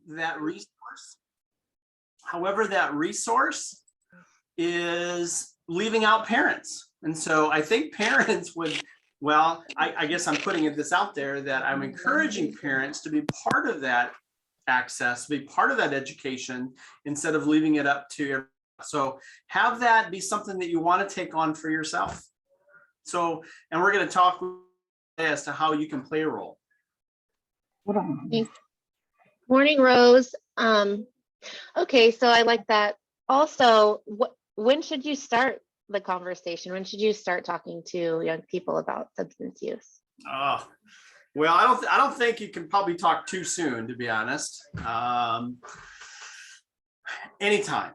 that resource. However, that resource is leaving out parents. And so I think parents would, well, I guess I'm putting this out there that I'm encouraging parents to be part of that access, be part of that education instead of leaving it up to everyone. So have that be something that you want to take on for yourself. So, and we're going to talk as to how you can play a role. Morning, Rose. Okay, so I like that. Also, when should you start the conversation? When should you start talking to young people about substance use? Oh, well, I don't think you can probably talk too soon, to be honest. Anytime.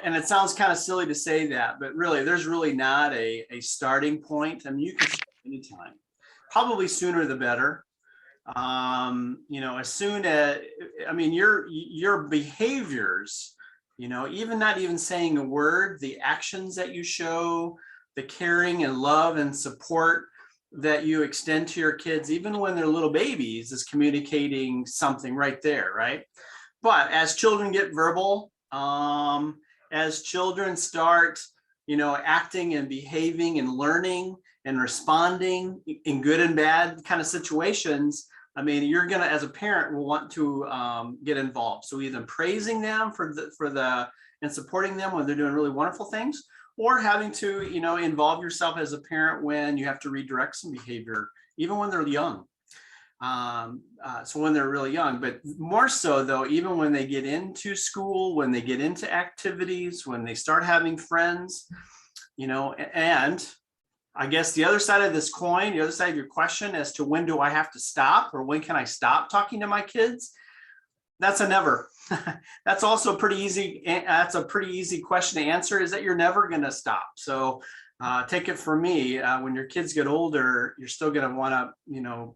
And it sounds kind of silly to say that, but really, there's really not a starting point. I mean, you can start anytime. Probably sooner the better. As soon as, I mean, your behaviors, even not even saying a word, the actions that you show, the caring and love and support that you extend to your kids, even when they're little babies, is communicating something right there, right? But as children get verbal, as children start, acting and behaving and learning and responding in good and bad kind of situations, I mean, you're gonna, as a parent, will want to get involved. So either praising them and supporting them when they're doing really wonderful things, or having to, involve yourself as a parent when you have to redirect some behavior, even when they're young. So when they're really young, but more so though, even when they get into school, when they get into activities, when they start having friends, and I guess the other side of this coin, the other side of your question as to when do I have to stop or when can I stop talking to my kids? That's a never. That's also pretty easy. That's a pretty easy question to answer, is that you're never going to stop. So take it from me, when your kids get older, you're still going to want to,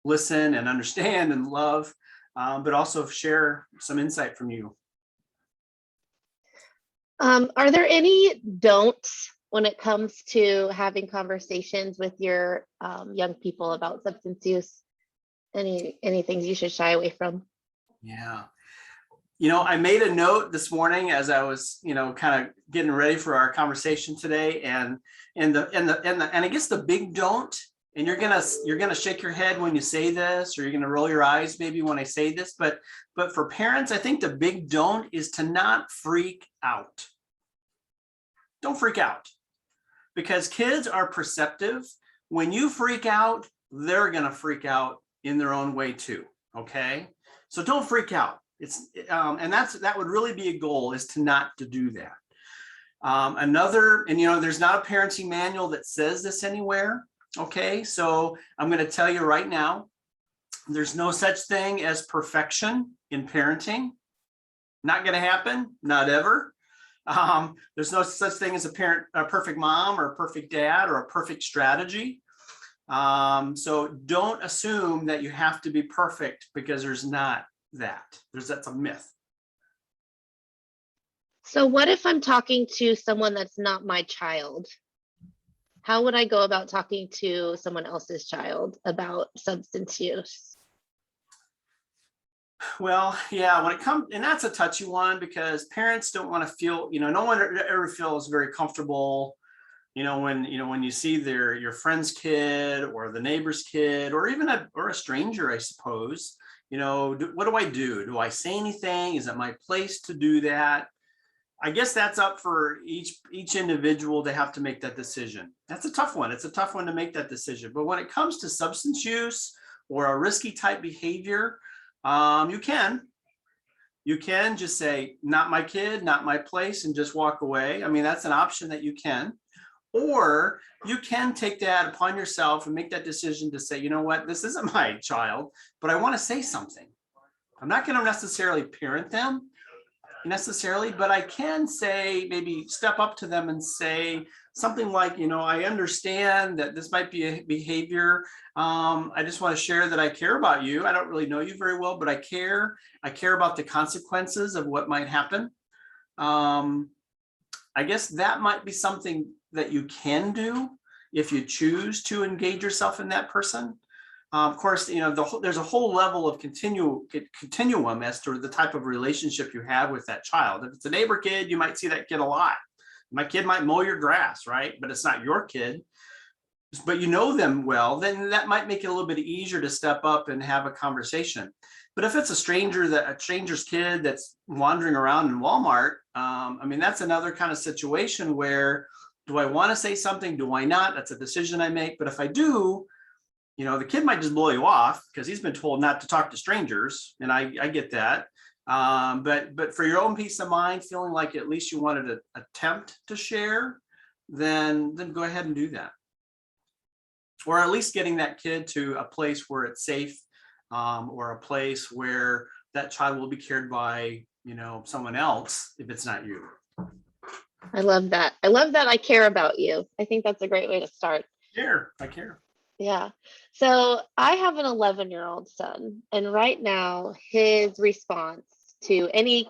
listen and understand and love, but also share some insight from you. Are there any don'ts when it comes to having conversations with your young people about substance use? Any things you should shy away from? Yeah. I made a note this morning as I was, kind of getting ready for our conversation today, and I guess the big don't, and you're gonna shake your head when you say this, or you're gonna roll your eyes maybe when I say this, but for parents, I think the big don't is to not freak out. Don't freak out, because kids are perceptive. When you freak out, they're gonna freak out in their own way too. Okay, so don't freak out. And that would really be a goal, is to not to do that. There's not a parenting manual that says this anywhere. Okay, so I'm going to tell you right now, there's no such thing as perfection in parenting. Not going to happen, not ever. There's no such thing as a perfect mom or a perfect dad or a perfect strategy. So don't assume that you have to be perfect, because there's not that. That's a myth. So what if I'm talking to someone that's not my child? How would I go about talking to someone else's child about substance use? Well, yeah, when it comes, and that's a touchy one, because parents don't want to feel, no one ever feels very comfortable, when you see your friend's kid or the neighbor's kid, or even a stranger, I suppose. What do I do? Do I say anything? Is it my place to do that? I guess that's up for each individual to have to make that decision. That's a tough one. It's a tough one to make that decision. But when it comes to substance use or a risky type behavior, you can just say, not my kid, not my place, and just walk away. I mean, that's an option that you can. Or you can take that upon yourself and make that decision to say, you know what, this isn't my child, but I want to say something. I'm not going to necessarily parent them necessarily, but I can say, maybe step up to them and say something like, I understand that this might be a behavior. I just want to share that I care about you. I don't really know you very well, but I care about the consequences of what might happen. I guess that might be something that you can do if you choose to engage yourself in that person. Of course, there's a whole level of continuum as to the type of relationship you have with that child. If it's a neighbor kid, you might see that kid a lot. My kid might mow your grass, right? But it's not your kid. But you know them well, then that might make it a little bit easier to step up and have a conversation. But if it's a stranger's kid that's wandering around in Walmart, I mean, that's another kind of situation where, do I want to say something? Do I not? That's a decision I make. But if I do, the kid might just blow you off because he's been told not to talk to strangers, and I get that. But for your own peace of mind, feeling like at least you wanted to attempt to share, then go ahead and do that. Or at least getting that kid to a place where it's safe, or a place where that child will be cared by, someone else if it's not you. I love that. I care about you. I think that's a great way to start. I care. Yeah. So I have an 11-year-old son, and right now his response to any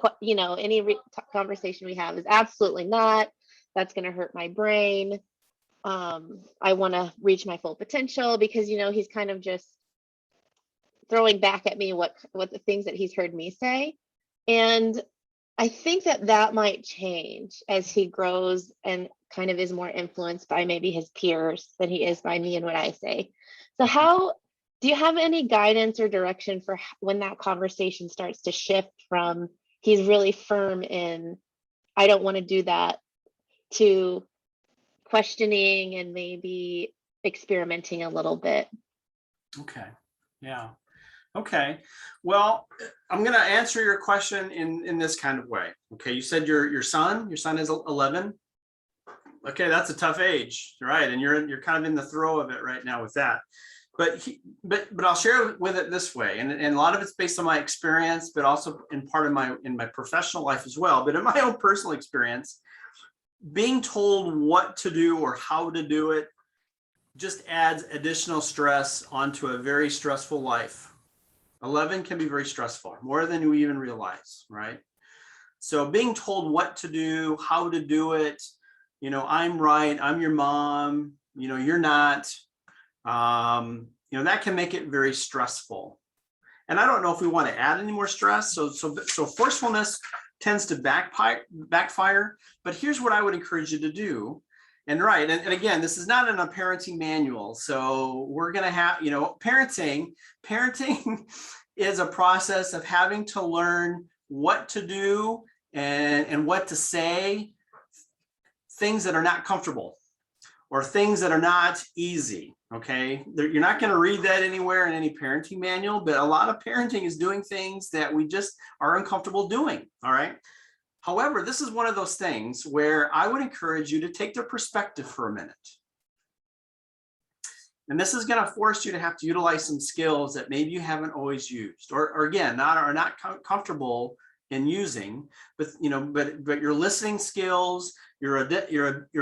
conversation we have is absolutely not. That's going to hurt my brain. I want to reach my full potential, because he's kind of just throwing back at me what the things that he's heard me say. And I think that might change as he grows and kind of is more influenced by maybe his peers than he is by me and what I say. So how do you have any guidance or direction for when that conversation starts to shift from he's really firm in, I don't want to do that, to questioning and maybe experimenting a little bit? Okay. Yeah. Okay. Well, I'm going to answer your question in this kind of way. Okay. You said your son is 11. Okay. That's a tough age, right? And you're kind of in the throw of it right now with that. But I'll share with it this way. And a lot of it's based on my experience, but also in part of in my professional life as well. But in my own personal experience, being told what to do or how to do it just adds additional stress onto a very stressful life. 11 can be very stressful, more than you even realize, right? So being told what to do, how to do it, I'm right, I'm your mom, you're not, that can make it very stressful. And I don't know if we want to add any more stress. So forcefulness tends to backfire. But here's what I would encourage you to do. And again, this is not in a parenting manual. So we're going to have, parenting is a process of having to learn what to do and what to say, things that are not comfortable or things that are not easy. Okay. You're not going to read that anywhere in any parenting manual, but a lot of parenting is doing things that we just are uncomfortable doing. All right. However, this is one of those things where I would encourage you to take their perspective for a minute. And this is going to force you to have to utilize some skills that maybe you haven't always used, or again, are not comfortable in using, but your listening skills, your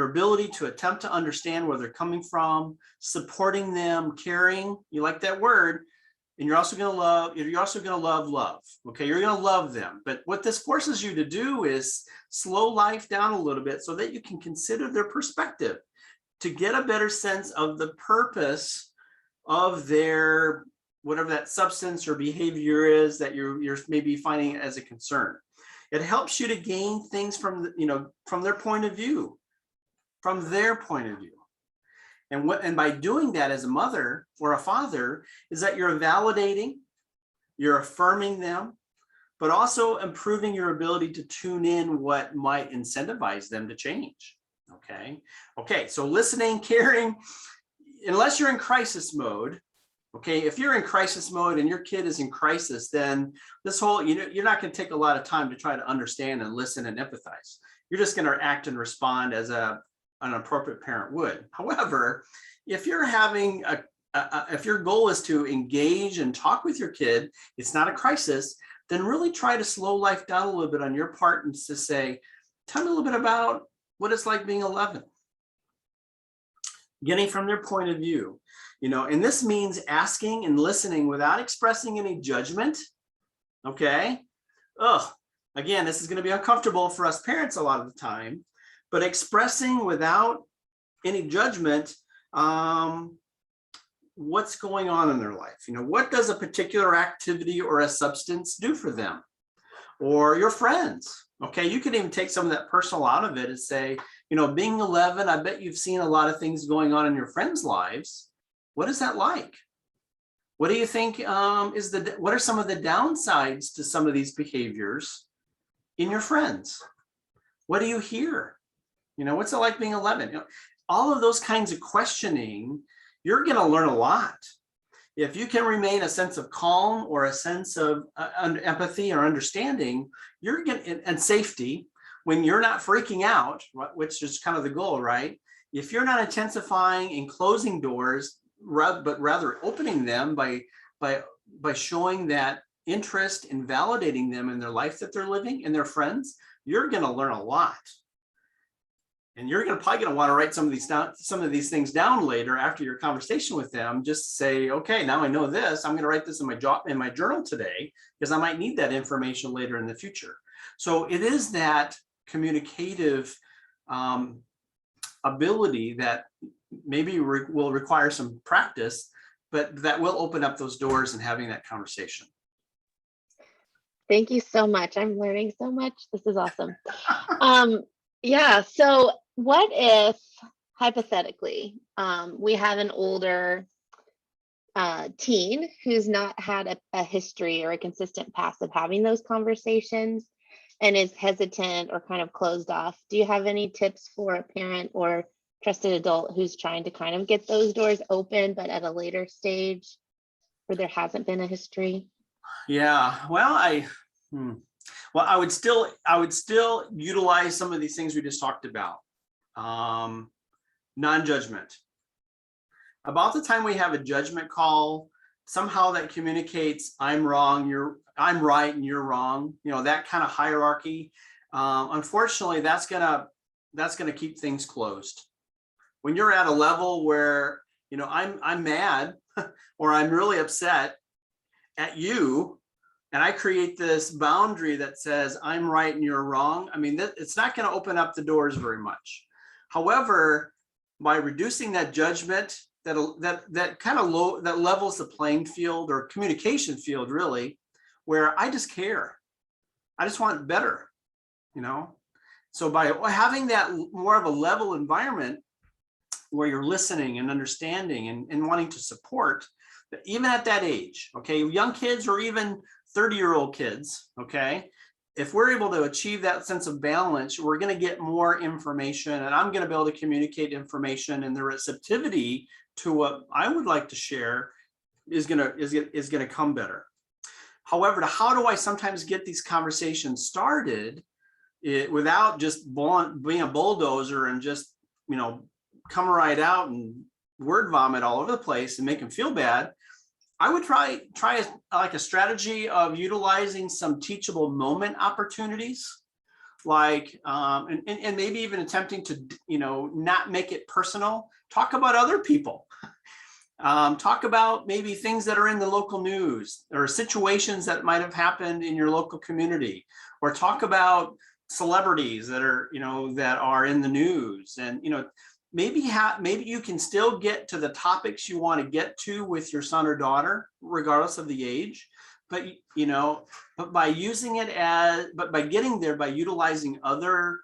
ability to attempt to understand where they're coming from, supporting them, caring. You like that word. And you're also going to love. Okay. You're going to love them. But what this forces you to do is slow life down a little bit so that you can consider their perspective to get a better sense of the purpose of their, whatever that substance or behavior is that you're maybe finding as a concern. It helps you to gain things from their point of view, from their point of view. And by doing that as a mother or a father is that you're validating, you're affirming them, but also improving your ability to tune in what might incentivize them to change. Okay. So listening, caring, unless you're in crisis mode. Okay. If you're in crisis mode and your kid is in crisis, then this whole, you're not going to take a lot of time to try to understand and listen and empathize. You're just going to act and respond as an appropriate parent would. However, if you're having if your goal is to engage and talk with your kid, it's not a crisis, then really try to slow life down a little bit on your part and to say, tell me a little bit about what it's like being 11. Getting from their point of view, and this means asking and listening without expressing any judgment. Okay. Again, this is going to be uncomfortable for us parents a lot of the time, but expressing without any judgment what's going on in their life. What does a particular activity or a substance do for them? Or your friends. Okay, you can even take some of that personal out of it and say, being 11, I bet you've seen a lot of things going on in your friends' lives. What is that like? What do you think what are some of the downsides to some of these behaviors in your friends? What do you hear? What's it like being 11? All of those kinds of questioning, you're going to learn a lot. If you can remain a sense of calm or a sense of empathy or understanding, you're going and safety when you're not freaking out, which is kind of the goal, right? If you're not intensifying and closing doors, but rather opening them by showing that interest in validating them in their life that they're living and their friends, you're going to learn a lot. And you're probably going to want to write some of these things down later after your conversation with them. Just say, okay, now I know this. I'm going to write this in my journal today because I might need that information later in the future. So it is that communicative ability that maybe will require some practice, but that will open up those doors and having that conversation. Thank you so much. I'm learning so much. This is awesome. Yeah. So what if hypothetically, we have an older teen who's not had a history or a consistent past of having those conversations and is hesitant or kind of closed off? Do you have any tips for a parent or trusted adult who's trying to kind of get those doors open, but at a later stage where there hasn't been a history? Yeah, well, I would still utilize some of these things we just talked about. Non-judgment. About the time we have a judgment call, somehow that communicates I'm wrong, I'm right and you're wrong. That kind of hierarchy. Unfortunately, that's gonna keep things closed. When you're at a level where I'm mad or I'm really upset at you, and I create this boundary that says I'm right and you're wrong, it's not going to open up the doors very much. However, by reducing that judgment, that kind of that levels the playing field or communication field, really, where I just care. I just want better, So by having that more of a level environment where you're listening and understanding and wanting to support, even at that age, okay, young kids or even 30-year-old kids, okay, if we're able to achieve that sense of balance, we're going to get more information, and I'm going to be able to communicate information, and the receptivity to what I would like to share is going to come better. However, how do I sometimes get these conversations started without just being a bulldozer and just come right out and word vomit all over the place and make them feel bad? I would try like a strategy of utilizing some teachable moment opportunities, like and maybe even attempting to not make it personal. Talk about other people. Talk about maybe things that are in the local news or situations that might have happened in your local community, or talk about celebrities that are in the news, and maybe you can still get to the topics you want to get to with your son or daughter, regardless of the age. But by using it but by getting there by utilizing other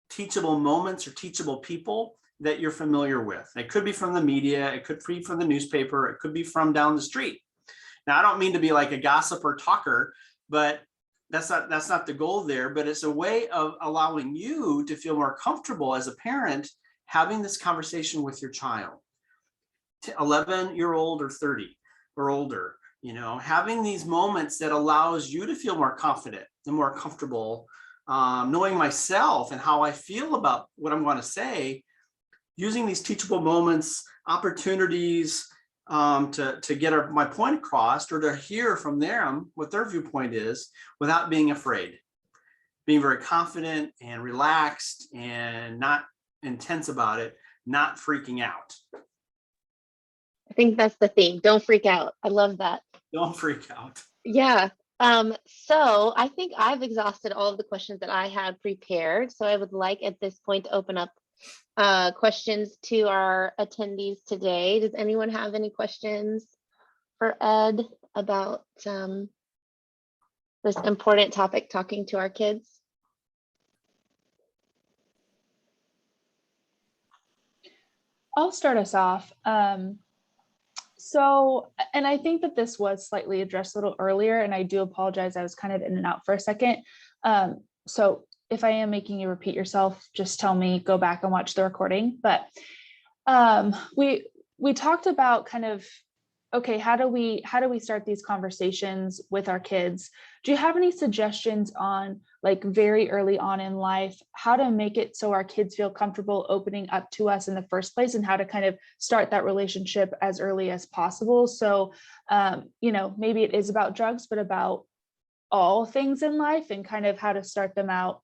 teachable moments or teachable people that you're familiar with. It could be from the media, it could be from the newspaper, it could be from down the street. Now, I don't mean to be like a gossip or talker, but that's not the goal there. But it's a way of allowing you to feel more comfortable as a parent having this conversation with your child, 11-year-old or 30 or older, having these moments that allows you to feel more confident and more comfortable, knowing myself and how I feel about what I'm going to say, using these teachable moments, opportunities to get my point across, or to hear from them what their viewpoint is without being afraid, being very confident and relaxed and not intense about it, not freaking out. I think that's the theme. Don't freak out. I love that. Don't freak out. Yeah. So I think I've exhausted all of the questions that I had prepared. So I would like at this point to open up questions to our attendees today. Does anyone have any questions for Ed about this important topic, talking to our kids? I'll start us off. So, and I think that this was slightly addressed a little earlier, and I do apologize. I was kind of in and out for a second. So if I am making you repeat yourself, just tell me, go back and watch the recording. But we talked about kind of, okay, how do we start these conversations with our kids? Do you have any suggestions on, like, very early on in life, how to make it so our kids feel comfortable opening up to us in the first place, and how to kind of start that relationship as early as possible? So, maybe it is about drugs, but about all things in life, and kind of how to start them out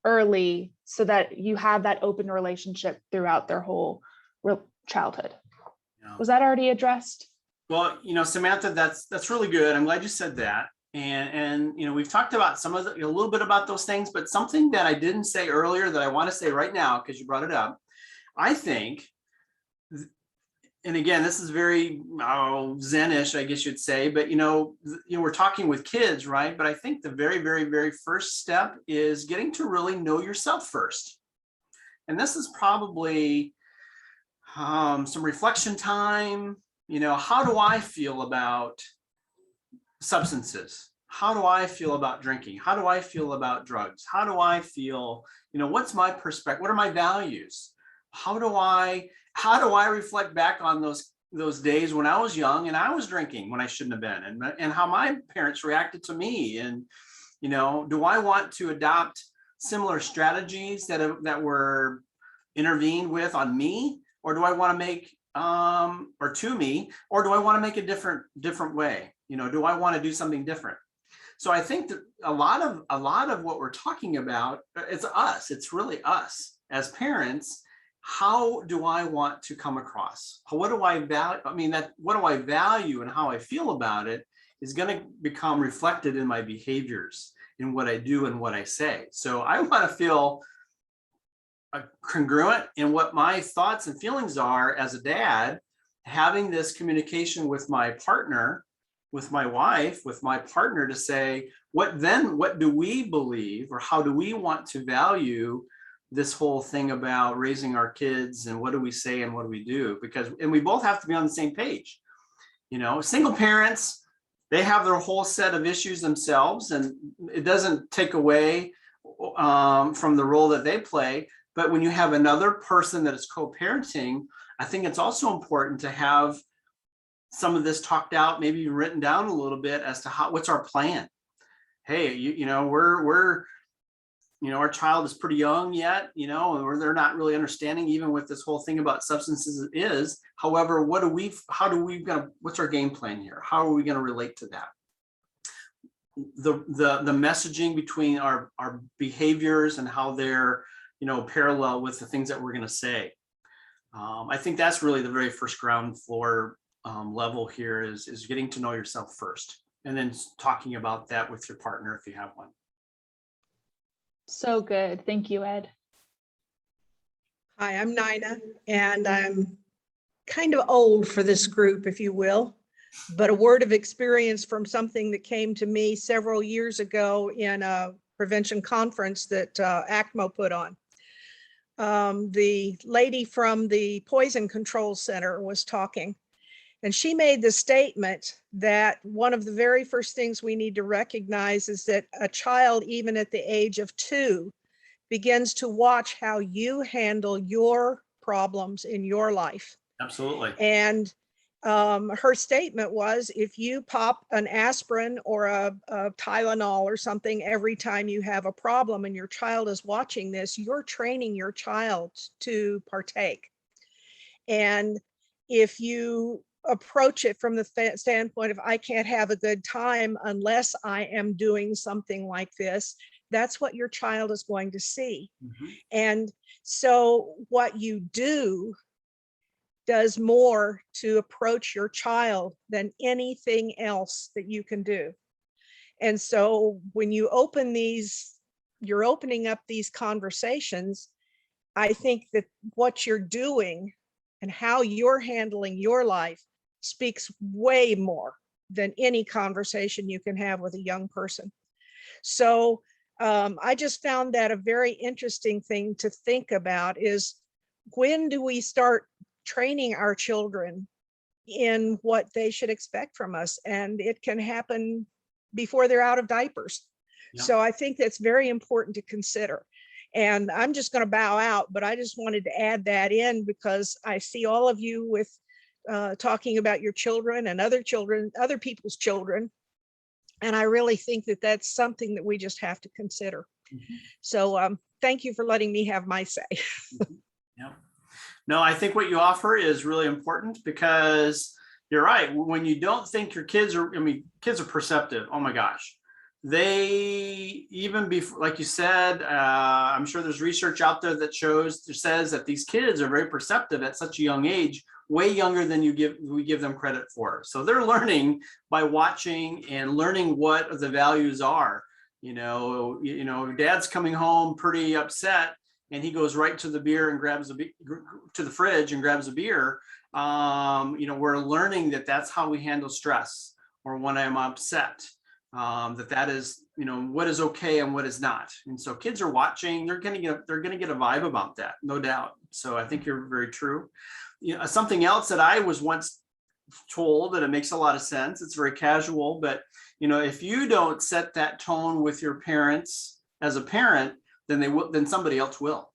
early so that you have that open relationship throughout their whole childhood. Yeah. Was that already addressed? Well, Samantha, that's really good. I'm glad you said that. And we've talked about a little bit about those things, but something that I didn't say earlier that I want to say right now, because you brought it up, I think, and again, this is very Zen-ish, I guess you'd say, but we're talking with kids, right? But I think the very, very, very first step is getting to really know yourself first. And this is probably some reflection time. How do I feel about substances? How do I feel about drinking? How do I feel about drugs? How do I feel, what's my perspective? What are my values? How do I reflect back on those days when I was young and I was drinking when I shouldn't have been, and how my parents reacted to me? And, do I want to adopt similar strategies that were intervened with on me? Or do I want to make or to me, or do I want to make a different way? Do I want to do something different? So I think that a lot of what we're talking about, it's us. It's really us as parents. How do I want to come across? What do I value? What do I value, and how I feel about it is going to become reflected in my behaviors, in what I do and what I say. So I want to feel congruent in what my thoughts and feelings are as a dad, having this communication with my partner, with my wife, with my partner, to say, what do we believe, or how do we want to value this whole thing about raising our kids, and what do we say and what do we do? And we both have to be on the same page. Single parents, they have their whole set of issues themselves, and it doesn't take away from the role that they play. But when you have another person that is co-parenting, I think it's also important to have some of this talked out, maybe written down a little bit as to what's our plan. Hey, we're our child is pretty young yet, and they're not really understanding even what this whole thing about substances is. However, what's our game plan here? How are we going to relate to that? The messaging between our behaviors and how they're parallel with the things that we're going to say. I think that's really the very first ground floor level here is getting to know yourself first, and then talking about that with your partner if you have one. So good. Thank you, Ed. Hi, I'm Nina, and I'm kind of old for this group, if you will, but a word of experience from something that came to me several years ago in a prevention conference that ACMO put on. The lady from the Poison Control Center was talking, and she made the statement that one of the very first things we need to recognize is that a child, even at the age of 2, begins to watch how you handle your problems in your life. Absolutely. And her statement was, if you pop an aspirin or a Tylenol or something every time you have a problem and your child is watching this, you're training your child to partake. And if you approach it from the standpoint of, I can't have a good time unless I am doing something like this, that's what your child is going to see. Mm-hmm. And so what you do does more to approach your child than anything else that you can do. And so when you open these, you're opening up these conversations, I think that what you're doing and how you're handling your life speaks way more than any conversation you can have with a young person. So I just found that a very interesting thing to think about is, when do we start training our children in what they should expect from us? And it can happen before they're out of diapers. Yeah. So I think that's very important to consider. And I'm just going to bow out, but I just wanted to add that in because I see all of you with talking about your children and other children, other people's children. And I really think that that's something that we just have to consider. Mhm. So thank you for letting me have my say. Yeah. No, I think what you offer is really important, because you're right. When you don't think your kids are, I mean, kids are perceptive. Oh my gosh. They, even before, like you said, I'm sure there's research out there that says that these kids are very perceptive at such a young age, way younger than we give them credit for. So they're learning by watching and learning what the values are. Dad's coming home pretty upset, and he goes right to the beer and grabs to the fridge and grabs a beer. We're learning that that's how we handle stress, or when I'm upset. That is, what is okay and what is not. And so kids are watching, they're going to get a vibe about that, no doubt. So I think you're very true. Something else that I was once told, and it makes a lot of sense, it's very casual, but if you don't set that tone with your parents as a parent, then somebody else will.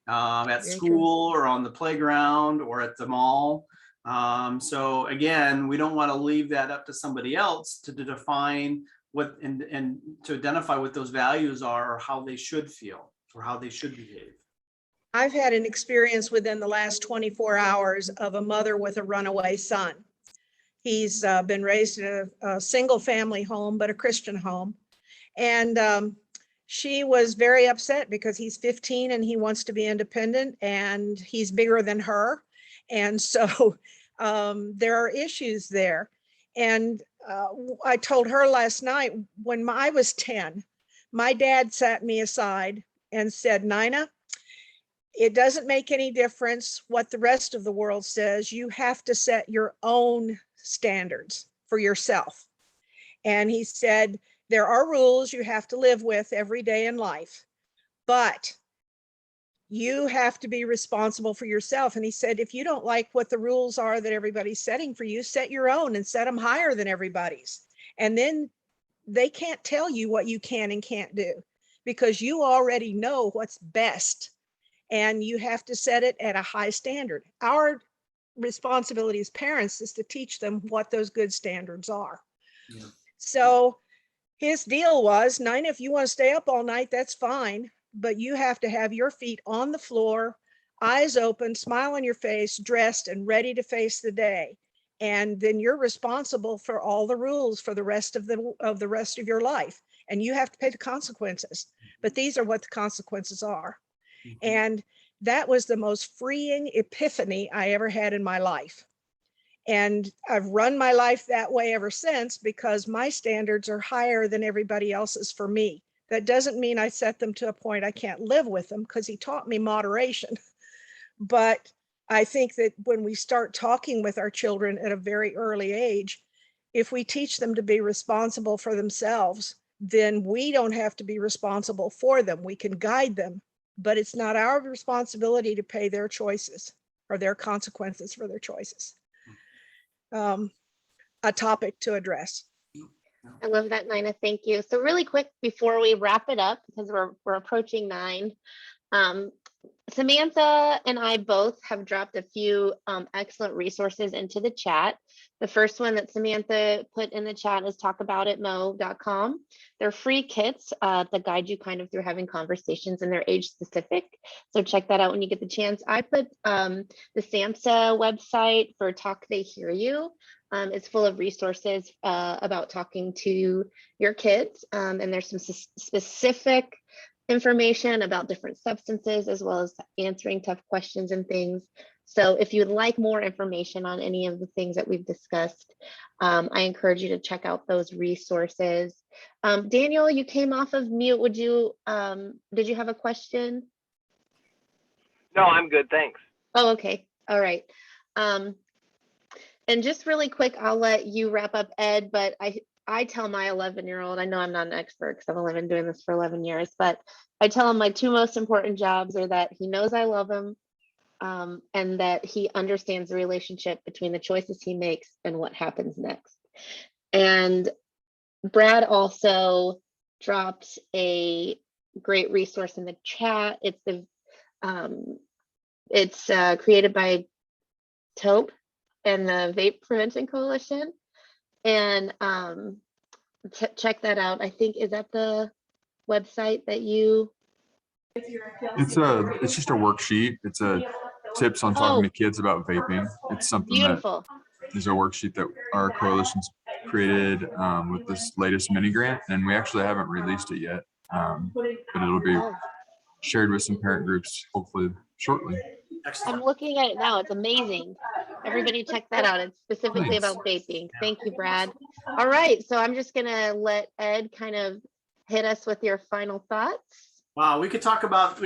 At Very school or on the playground or at the mall. So again, we don't want to leave that up to somebody else to define what and to identify what those values are, or how they should feel, or how they should behave. I've had an experience within the last 24 hours of a mother with a runaway son. He's been raised in a single family home, but a Christian home. And she was very upset because he's 15 and he wants to be independent, and he's bigger than her. And so there are issues there. And I told her last night, when I was 10, my dad sat me aside and said, Nina, it doesn't make any difference what the rest of the world says. You have to set your own standards for yourself. And he said, there are rules you have to live with every day in life, but you have to be responsible for yourself. And he said, if you don't like what the rules are that everybody's setting for you, set your own and set them higher than everybody's. And then they can't tell you what you can and can't do, because you already know what's best, and you have to set it at a high standard. Our responsibility as parents is to teach them what those good standards are. Yeah. So his deal was, Nina, if you want to stay up all night, that's fine, but you have to have your feet on the floor, eyes open, smile on your face, dressed and ready to face the day. And then you're responsible for all the rules for the rest of your life. And you have to pay the consequences. But these are what the consequences are. Mm-hmm. And that was the most freeing epiphany I ever had in my life. And I've run my life that way ever since, because my standards are higher than everybody else's for me. That doesn't mean I set them to a point I can't live with them, because he taught me moderation. But I think that when we start talking with our children at a very early age, if we teach them to be responsible for themselves, then we don't have to be responsible for them. We can guide them, but it's not our responsibility to pay their choices or their consequences for their choices. A topic to address. I love that, Nina. Thank you. So really quick before we wrap it up, because we're approaching 9, Samantha and I both have dropped a few excellent resources into the chat. The first one that Samantha put in the chat is talkaboutitmo.com. They're free kits that guide you kind of through having conversations, and they're age specific. So check that out when you get the chance. I put the SAMHSA website for Talk They Hear You. It's full of resources about talking to your kids, and there's some specific information about different substances, as well as answering tough questions and things. So if you'd like more information on any of the things that we've discussed, I encourage you to check out those resources. Daniel, you came off of mute. Did you have a question? No, I'm good, thanks. Oh, okay. All right. And just really quick, I'll let you wrap up, Ed, but I tell my 11-year-old, I know I'm not an expert because I've only been doing this for 11 years, but I tell him my two most important jobs are that he knows I love him, and that he understands the relationship between the choices he makes and what happens next. And Brad also dropped a great resource in the chat. It's created by Taupe and the Vape Prevention Coalition, and check that out. I think, is that the website that you? It's just a worksheet. It's a tips on talking to kids about vaping. It's something Beautiful. that is a worksheet that our coalition's created with this latest mini grant, and we actually haven't released it yet, but it'll be Oh, shared with some parent groups hopefully shortly. I'm Excellent. looking at it now. It's amazing. Everybody check that out. It's specifically Thanks. about vaping. Thank you, Brad. All right, so I'm just gonna let Ed kind of hit us with your final thoughts. Wow, we could talk about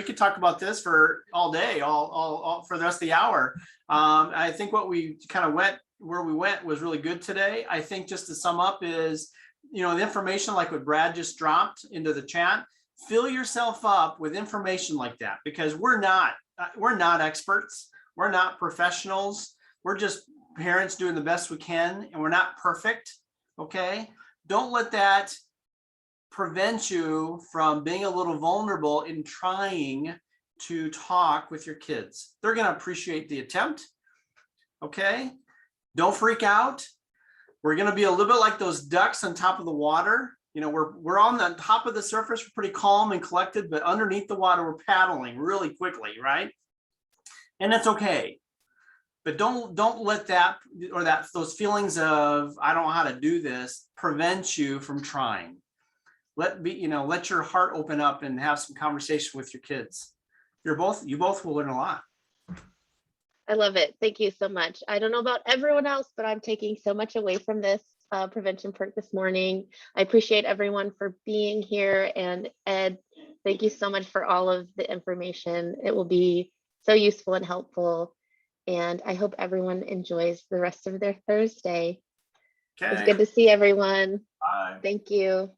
this for all day, all for the rest of the hour. I think what we kind of where we went was really good today. I think just to sum up is, the information like what Brad just dropped into the chat, fill yourself up with information like that, because we're not experts. We're not professionals. We're just parents doing the best we can, and we're not perfect. Okay. Don't let that prevent you from being a little vulnerable in trying to talk with your kids. They're going to appreciate the attempt. Okay. Don't freak out. We're going to be a little bit like those ducks on top of the water. We're on the top of the surface. We're pretty calm and collected, but underneath the water, we're paddling really quickly, right? And that's okay. But don't let that, or those feelings of I don't know how to do this, prevent you from trying. Let your heart open up and have some conversation with your kids. You both will learn a lot. I love it. Thank you so much. I don't know about everyone else, but I'm taking so much away from this prevention perk this morning. I appreciate everyone for being here. And Ed, thank you so much for all of the information. It will be so useful and helpful. And I hope everyone enjoys the rest of their Thursday. Okay. It's good to see everyone. Bye. Thank you.